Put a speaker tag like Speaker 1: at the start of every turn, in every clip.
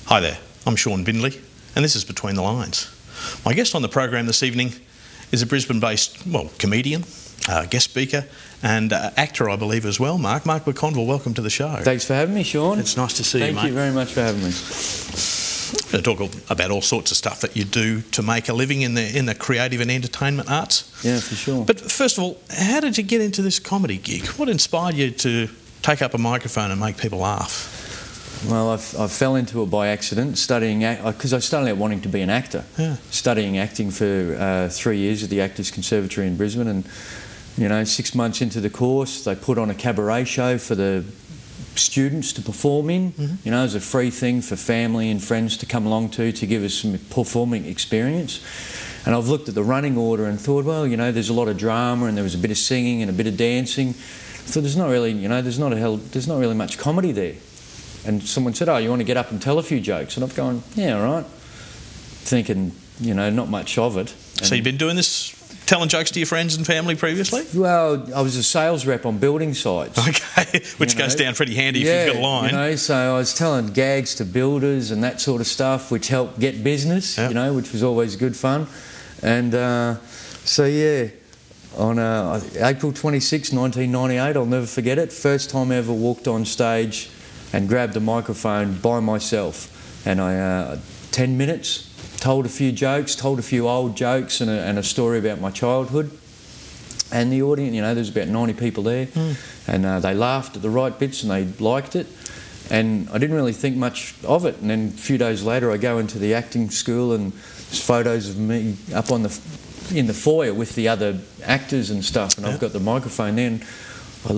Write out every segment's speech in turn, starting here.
Speaker 1: Hi there, I'm Shaun Bindley, and this is Between the Lines. My guest on the program this evening is a Brisbane-based, comedian, guest speaker, and actor, I believe, as well. Mark McConville, welcome to the show.
Speaker 2: Thanks for having me, Shaun.
Speaker 1: It's nice to see you, mate.
Speaker 2: Thank you very much for having me.
Speaker 1: We're going to talk about all sorts of stuff that you do to make a living in the creative and entertainment arts.
Speaker 2: Yeah, for sure.
Speaker 1: But first of all, how did you get into this comedy gig? What inspired you to take up a microphone and make people laugh?
Speaker 2: Well, I fell into it by accident, studying because I started out wanting to be an actor.
Speaker 1: Yeah.
Speaker 2: Studying acting for 3 years at the Actors Conservatory in Brisbane, and 6 months into the course, they put on a cabaret show for the students to perform in.
Speaker 1: Mm-hmm.
Speaker 2: It was a free thing for family and friends to come along to give us some performing experience. And I've looked at the running order and thought, well, there's a lot of drama and there was a bit of singing and a bit of dancing. So there's not really, there's not really much comedy there. And someone said, oh, you want to get up and tell a few jokes? And I've gone, yeah, all right. Thinking, not much of it.
Speaker 1: So you've been doing this, telling jokes to your friends and family previously?
Speaker 2: Well, I was a sales rep on building sites.
Speaker 1: Okay, which goes down pretty handy if you've got a line.
Speaker 2: So I was telling gags to builders and that sort of stuff, which helped get business, which was always good fun. And on April 26, 1998, I'll never forget it, first time I ever walked on stage and grabbed a microphone by myself, and I 10 minutes, told a few jokes, told a few old jokes and a story about my childhood, and the audience, there's about 90 people there, and they laughed at the right bits and they liked it, and I didn't really think much of it. And then a few days later I go into the acting school and there's photos of me up in the foyer with the other actors and stuff, and I've got the microphone there, and I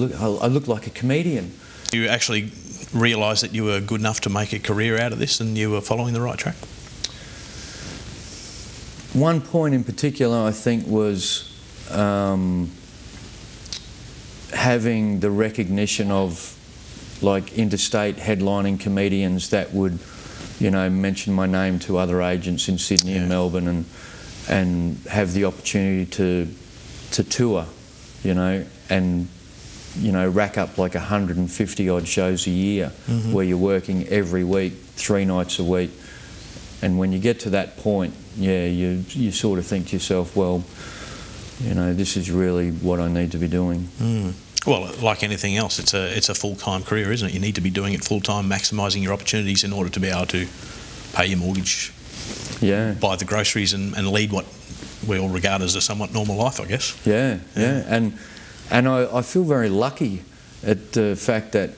Speaker 2: look like a comedian.
Speaker 1: You actually realised that you were good enough to make a career out of this and you were following the right track?
Speaker 2: One point in particular, I think, was having the recognition of interstate headlining comedians that would, mention my name to other agents in Sydney and Melbourne, and have the opportunity to tour, and rack up 150 odd shows a year, where you're working every week, 3 nights a week. And when you get to that point, you sort of think to yourself, well, this is really what I need to be doing.
Speaker 1: Well, like anything else, it's a full-time career, isn't it? You need to be doing it full-time, maximising your opportunities in order to be able to pay your mortgage, buy the groceries and lead what we all regard as a somewhat normal life, I guess.
Speaker 2: Yeah. And I feel very lucky at the fact that,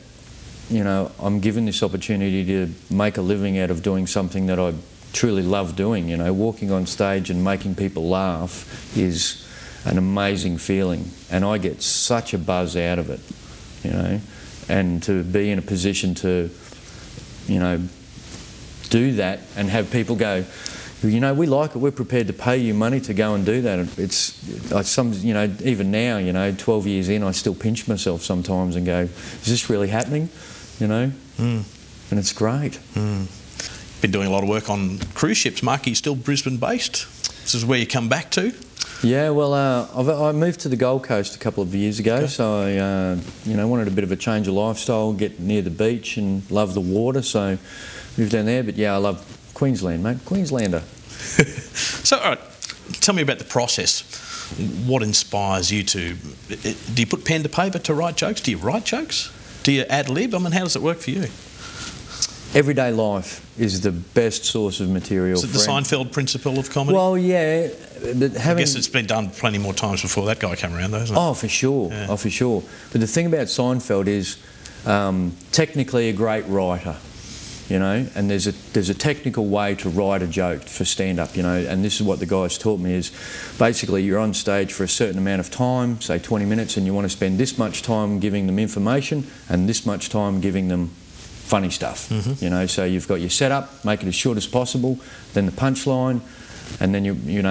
Speaker 2: I'm given this opportunity to make a living out of doing something that I truly love doing. Walking on stage and making people laugh is an amazing feeling, and I get such a buzz out of it, and to be in a position to, do that and have people go, we like it, we're prepared to pay you money to go and do that. Even now, 12 years in, I still pinch myself sometimes and go, is this really happening? And it's great.
Speaker 1: Been doing a lot of work on cruise ships. Mark, are you still Brisbane-based? This is where you come back to?
Speaker 2: Yeah, well, I moved to the Gold Coast a couple of years ago, so I, wanted a bit of a change of lifestyle, get near the beach and love the water, so moved down there. But yeah, I love Queensland, mate. Queenslander.
Speaker 1: So, all right, tell me about the process. What inspires you to... Do you put pen to paper to write jokes? Do you write jokes? Do you ad-lib? How does it work for you?
Speaker 2: Everyday life is the best source of material.
Speaker 1: Is it the Seinfeld principle of comedy?
Speaker 2: Well, yeah. But
Speaker 1: I guess it's been done plenty more times before that guy came around, though, isn't it?
Speaker 2: Oh, for sure. Yeah. Oh, for sure. But the thing about Seinfeld is technically a great writer, and there's a technical way to write a joke for stand-up, and this is what the guys taught me is basically you're on stage for a certain amount of time, say 20 minutes, and you want to spend this much time giving them information and this much time giving them funny stuff, so you've got your setup, make it as short as possible, then the punchline, and then you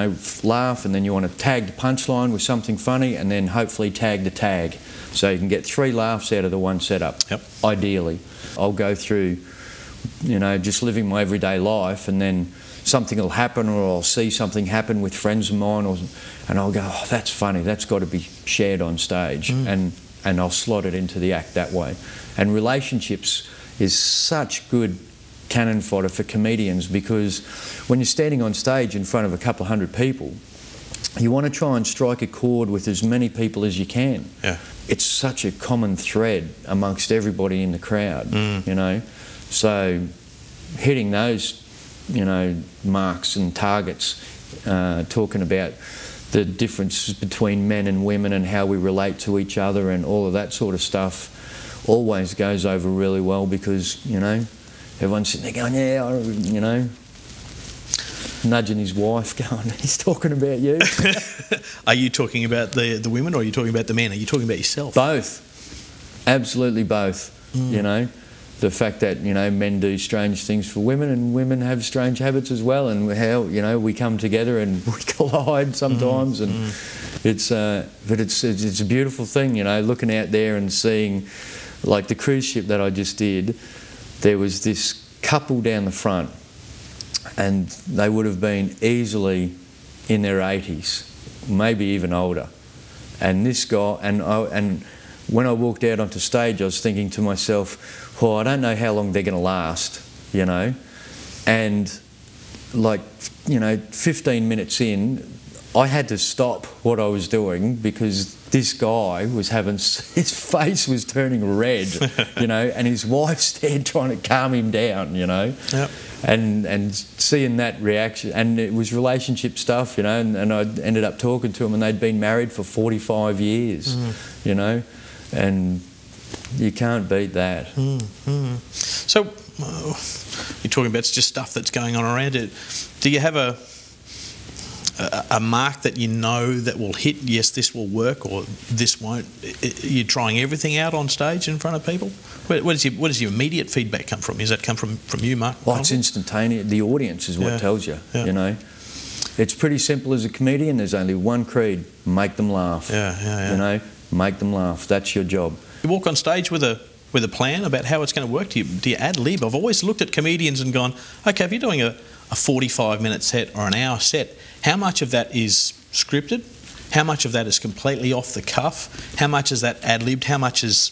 Speaker 2: laugh, and then you want to tag the punchline with something funny, and then hopefully tag the tag, so you can get 3 laughs out of the one setup. Ideally, I'll go through just living my everyday life, and then something will happen, or I'll see something happen with friends of mine, and I'll go, oh, that's funny, that's got to be shared on stage, and I'll slot it into the act that way. And relationships is such good cannon fodder for comedians, because when you're standing on stage in front of a couple of hundred people, you want to try and strike a chord with as many people as you can.
Speaker 1: Yeah.
Speaker 2: It's such a common thread amongst everybody in the crowd, you know. So hitting those, you know, marks and targets, talking about the differences between men and women and how we relate to each other and all of that sort of stuff always goes over really well, because, you know, everyone's sitting there going, yeah, you know, nudging his wife going, he's talking about you.
Speaker 1: Are you talking about the women, or are you talking about the men? Are you talking about yourself?
Speaker 2: Both. Absolutely both. You know, the fact that, you know, men do strange things for women and women have strange habits as well, and how, you know, we come together and we collide sometimes, and it's but it's a beautiful thing, you know, looking out there and seeing, like the cruise ship that I just did, there was this couple down the front, and they would have been easily in their 80s, maybe even older. And this guy, and when I walked out onto stage, I was thinking to myself, oh, I don't know how long they're going to last, you know. And like, you know, 15 minutes in, I had to stop what I was doing, because this guy was having, his face was turning red, you know, and his wife's there trying to calm him down, you know.
Speaker 1: Yep.
Speaker 2: And seeing that reaction, and it was relationship stuff, you know, and I ended up talking to them, and they'd been married for 45 years, you know, and you can't beat that.
Speaker 1: So you're talking about just stuff that's going on around it. Do you have a mark that you know that will hit, yes, this will work, or this won't? You're trying everything out on stage in front of people? Where does your immediate feedback come from? Does that come from you, Mark?
Speaker 2: Well, it's instantaneous. The audience is what tells you, you know. It's pretty simple as a comedian. There's only one creed: make them laugh. You know, make them laugh. That's your job.
Speaker 1: You walk on stage with a plan about how it's going to work. Do you ad-lib? I've always looked at comedians and gone, okay, if you're doing a 45-minute set or an hour set, how much of that is scripted? How much of that is completely off the cuff? How much is that ad-libbed? How much is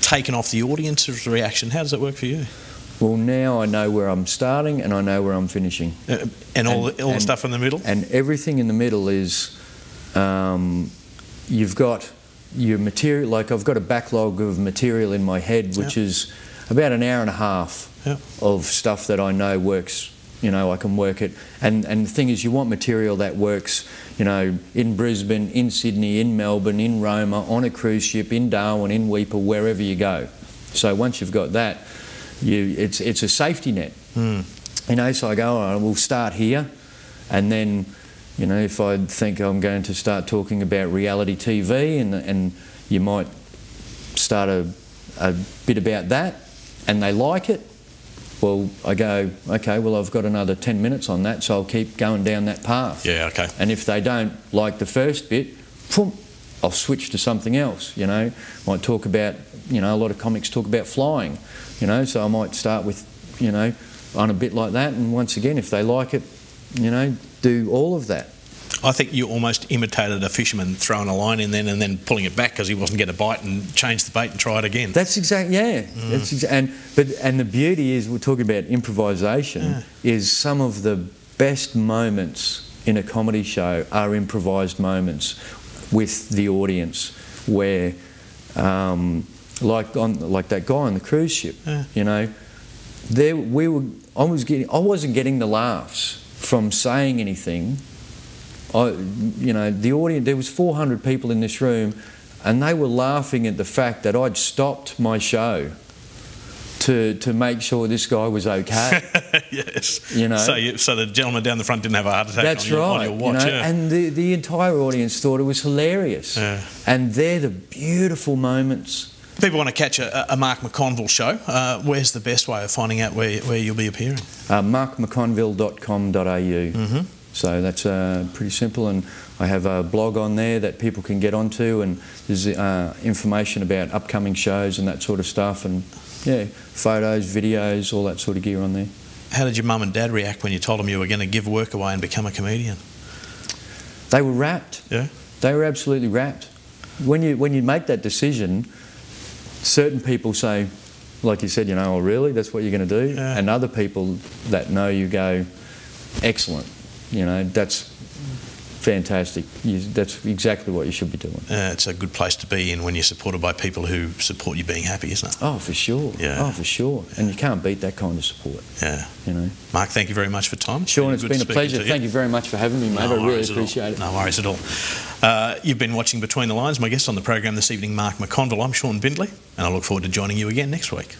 Speaker 1: taken off the audience's reaction? How does it work for you?
Speaker 2: Well, now I know where I'm starting and I know where I'm finishing.
Speaker 1: And all the stuff in the middle?
Speaker 2: And everything in the middle is, you've got your material, like I've got a backlog of material in my head, which is about an hour and a half of stuff that I know works. You know, I can work it. And the thing is, you want material that works, you know, in Brisbane, in Sydney, in Melbourne, in Roma, on a cruise ship, in Darwin, in Weipa, wherever you go. So once you've got that, it's a safety net. You know, so I go, all right, we'll start here, and then, you know, if I think I'm going to start talking about reality TV, and you might start a bit about that, and they like it, well, I go, okay, well, I've got another 10 minutes on that, so I'll keep going down that path.
Speaker 1: Yeah, okay.
Speaker 2: And if they don't like the first bit, I'll switch to something else, you know. Might talk about, you know, a lot of comics talk about flying, you know, so I might start with, you know, on a bit like that, and once again, if they like it, you know, do all of that.
Speaker 1: I think you almost imitated a fisherman throwing a line in then and then pulling it back because he wasn't getting a bite, and change the bait and try it again.
Speaker 2: That's exactly, That's and the beauty is, we're talking about improvisation, is some of the best moments in a comedy show are improvised moments with the audience, where like that guy on the cruise ship, you know, I wasn't getting the laughs from saying anything. You know, the audience, there was 400 people in this room, and they were laughing at the fact that I'd stopped my show to make sure this guy was okay.
Speaker 1: Yes.
Speaker 2: You know.
Speaker 1: So the gentleman down the front didn't have a heart attack on your watch.
Speaker 2: You know, and the entire audience thought it was hilarious. And they're the beautiful moments.
Speaker 1: If people want to catch a Mark McConville show, where's the best way of finding out where you'll be appearing? markmcconville.com.au. So that's pretty simple, and I have a blog on there that people can get onto, and there's information about upcoming shows and that sort of stuff, and photos, videos, all that sort of gear on there. How did your mum and dad react when you told them you were going to give work away and become a comedian?
Speaker 2: They were rapt.
Speaker 1: Yeah?
Speaker 2: They were absolutely rapt. When you make that decision, certain people say, like you said, you know, oh really, that's what you're going to do?
Speaker 1: Yeah.
Speaker 2: And other people that know you go, excellent, you know, that's fantastic. That's exactly what you should be doing.
Speaker 1: It's a good place to be in when you're supported by people who support you being happy, isn't it?
Speaker 2: Oh, for sure.
Speaker 1: Yeah.
Speaker 2: Oh, for sure. And you can't beat that kind of support.
Speaker 1: Yeah.
Speaker 2: You know.
Speaker 1: Mark, thank you very much for time.
Speaker 2: Shaun, it's been a pleasure. Thank you very much for having me, mate. I really appreciate it.
Speaker 1: No worries at all. You've been watching Between the Lines. My guest on the program this evening, Mark McConville. I'm Shaun Bindley, and I look forward to joining you again next week.